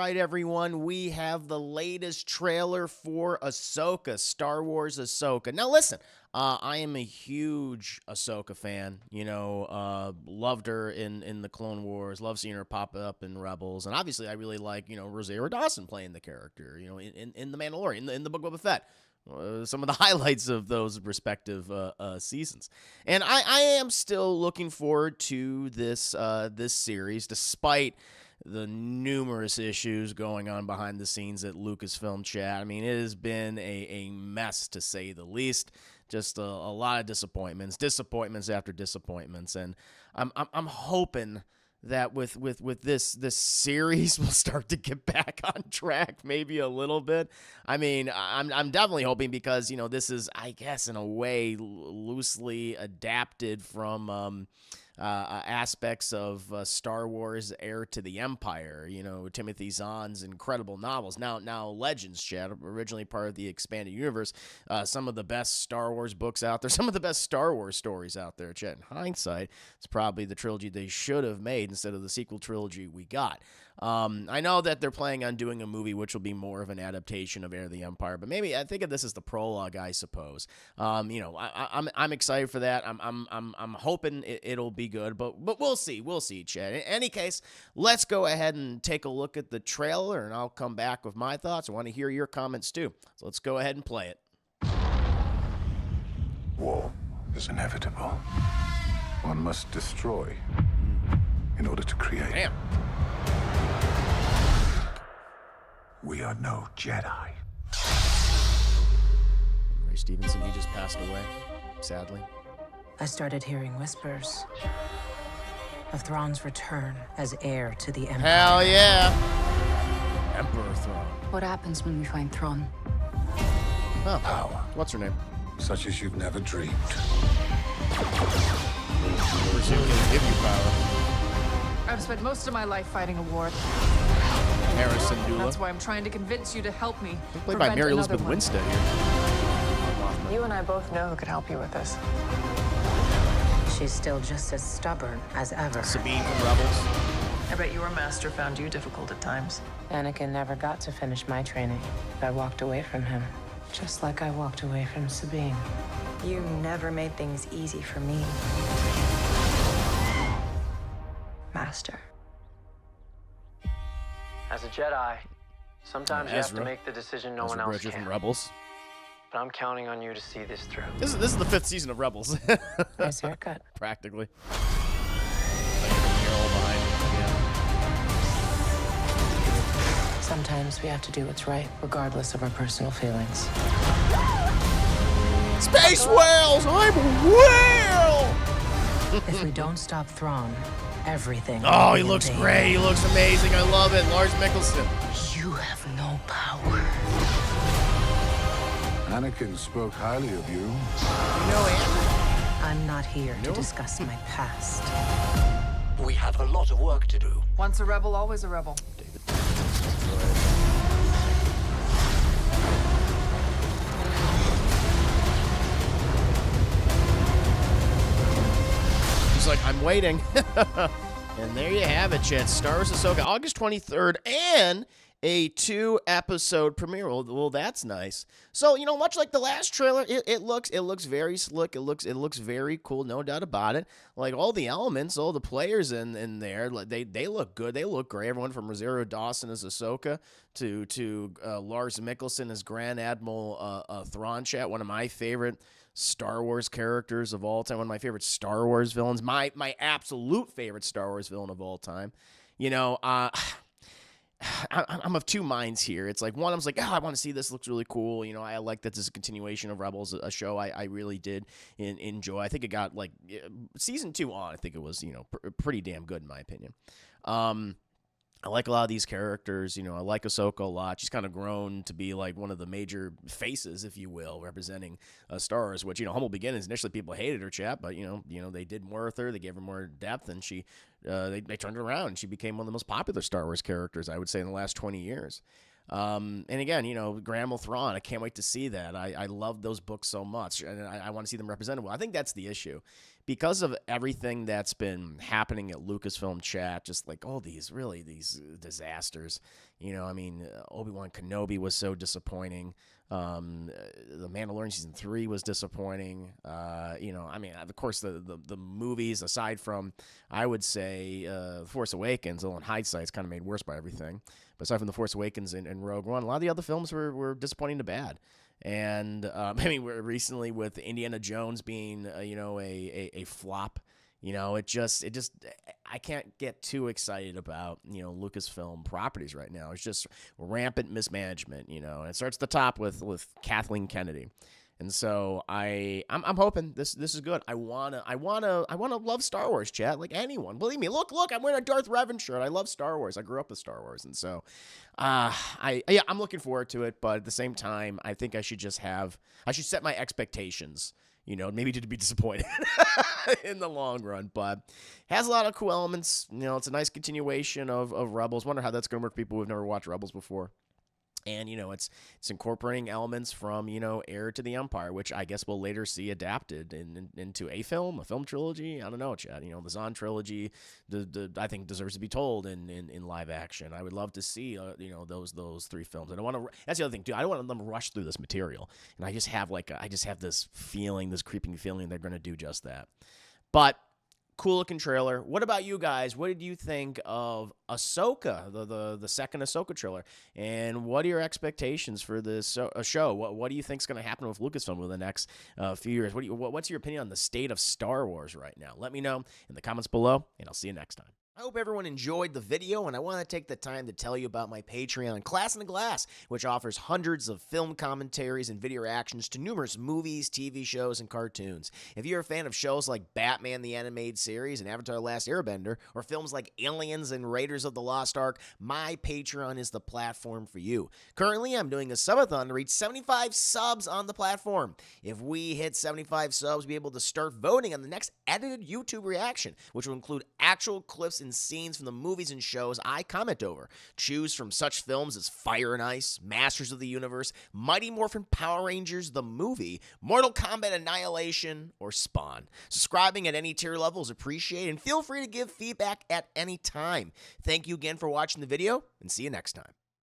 right, everyone, we have the latest trailer for Ahsoka, Star Wars Ahsoka. Now, listen, I am a huge Ahsoka fan. Loved her in the Clone Wars. Love seeing her pop up in Rebels, and obviously, I really like Rosario Dawson playing the character. In the Mandalorian, in the Book of Boba Fett. Some of the highlights of those respective seasons, and I am still looking forward to this series, despite the numerous issues going on behind the scenes at Lucasfilm chat. I mean, it has been a mess, to say the least. Just a lot of disappointments after disappointments, and I'm hoping that with this series we'll start to get back on track, maybe a little bit. I mean, I'm definitely hoping, because this is, I guess, in a way, loosely adapted from aspects of Star Wars Heir to the Empire, Timothy Zahn's incredible novels, now Legends, chat, originally part of the expanded universe. Some of the best Star Wars books out there, some of the best Star Wars stories out there, chat. In hindsight, it's probably the trilogy they should have made instead of the sequel trilogy we got. I know that they're planning on doing a movie which will be more of an adaptation of Heir to the Empire, but maybe I think of this as the prologue, I suppose. I'm excited for that. I'm hoping it'll be good, but we'll see, Chad. In any case, let's go ahead and take a look at the trailer, and I'll come back with my thoughts. I want to hear your comments too, so let's go ahead and play it. War is inevitable. One must destroy in order to create. Damn. We are no Jedi. Ray Stevenson, he just passed away, sadly. I started hearing whispers of Thrawn's return as heir to the Empire. Hell yeah. Emperor Thrawn. What happens when we find Thrawn? Oh. Power, What's her name? such as you've never dreamed. Presumably give you power. I've spent most of my life fighting a war. Harrison Dula. That's why I'm trying to convince you to help me. Played by Mary Elizabeth one. Winstead here. You and I both know who could help you with this. She's still just as stubborn as ever. Sabine from Rebels. I bet your master found you difficult at times. Anakin never got to finish my training. I walked away from him, just like I walked away from Sabine. You never made things easy for me, Master. As a Jedi, sometimes you have Ezra. to make the decision no Ezra one else Bridger can. from Rebels. But I'm counting on you to see this through. This is the 5th season of Rebels. Nice haircut. Practically. You're all behind me. Yeah. Sometimes we have to do what's right, regardless of our personal feelings. Space whales! I'm a whale! If we don't stop Thrawn, everything. Oh, will he be looks in vain. great. He looks amazing. I love it. Lars Mikkelsen. You have no power. Anakin spoke highly of you. I'm not here to discuss my past. We have a lot of work to do. Once a rebel, always a rebel. He's like, I'm waiting. And there you have it, chat. Star Wars Ahsoka, August 23rd, and a 2-episode premiere. Well, that's nice. So, much like the last trailer, it looks very slick. It looks very cool, no doubt about it. Like, all the elements, all the players in there, they look good. They look great. Everyone from Rosario Dawson as Ahsoka to Lars Mikkelsen as Grand Admiral Thrawn, chat. One of my favorite Star Wars characters of all time. One of my favorite Star Wars villains. My absolute favorite Star Wars villain of all time. I'm of two minds here. It's like, one, I was like, I want to see this. Looks really cool. I like that this is a continuation of Rebels, a show I really did enjoy. I think it got, like, season 2 on. I think it was, pretty damn good in my opinion. I like a lot of these characters. I like Ahsoka a lot. She's kind of grown to be like one of the major faces, if you will, representing Star Wars, which, humble beginnings. Initially, people hated her, chat, but, they did more with her. They gave her more depth, and she they turned it around, and she became one of the most popular Star Wars characters, I would say, in the last 20 years. And again, Grand Admiral Thrawn, I can't wait to see that. I love those books so much, and I want to see them represented well. I think that's the issue, because of everything that's been happening at Lucasfilm chat, just like all these disasters, I mean, Obi-Wan Kenobi was so disappointing. The Mandalorian season 3 was disappointing. I mean, of course, the movies, aside from, I would say, Force Awakens, although in hindsight, it's kind of made worse by everything. But aside from the Force Awakens and Rogue One, a lot of the other films were disappointing to bad. And I mean, recently with Indiana Jones being, a flop, it just I can't get too excited about, Lucasfilm properties right now. It's just rampant mismanagement, and it starts at the top with Kathleen Kennedy. And so I'm hoping this is good. I wanna love Star Wars, chat, like anyone. Believe me. Look, I'm wearing a Darth Revan shirt. I love Star Wars. I grew up with Star Wars, and so I'm looking forward to it. But at the same time, I think I should set my expectations. Maybe to be disappointed in the long run, but has a lot of cool elements. It's a nice continuation of Rebels. Wonder how that's going to work for people who've never watched Rebels before. And, it's incorporating elements from, Heir to the Empire, which I guess we'll later see adapted into a film trilogy. I don't know, Chad. The Zahn trilogy, I think deserves to be told in live action. I would love to see, those 3 films. And that's the other thing, too. I don't want them to rush through this material. And I just have this feeling, this creeping feeling they're going to do just that. But cool looking trailer. What about you guys? What did you think of Ahsoka, the second Ahsoka trailer? And what are your expectations for this show? What do you think is going to happen with Lucasfilm over the next few years? What's your opinion on the state of Star Wars right now? Let me know in the comments below, and I'll see you next time. I hope everyone enjoyed the video, and I want to take the time to tell you about my Patreon, Class in a Glass, which offers hundreds of film commentaries and video reactions to numerous movies, TV shows, and cartoons. If you're a fan of shows like Batman the Animated Series and Avatar The Last Airbender, or films like Aliens and Raiders of the Lost Ark, my Patreon is the platform for you. Currently, I'm doing a subathon to reach 75 subs on the platform. If we hit 75 subs, we'll be able to start voting on the next edited YouTube reaction, which will include actual clips and scenes from the movies and shows I comment over. Choose from such films as Fire and Ice, Masters of the Universe, Mighty Morphin Power Rangers the movie, Mortal Kombat Annihilation, or Spawn. Subscribing at any tier level is appreciated, and feel free to give feedback at any time. Thank you again for watching the video, and see you next time.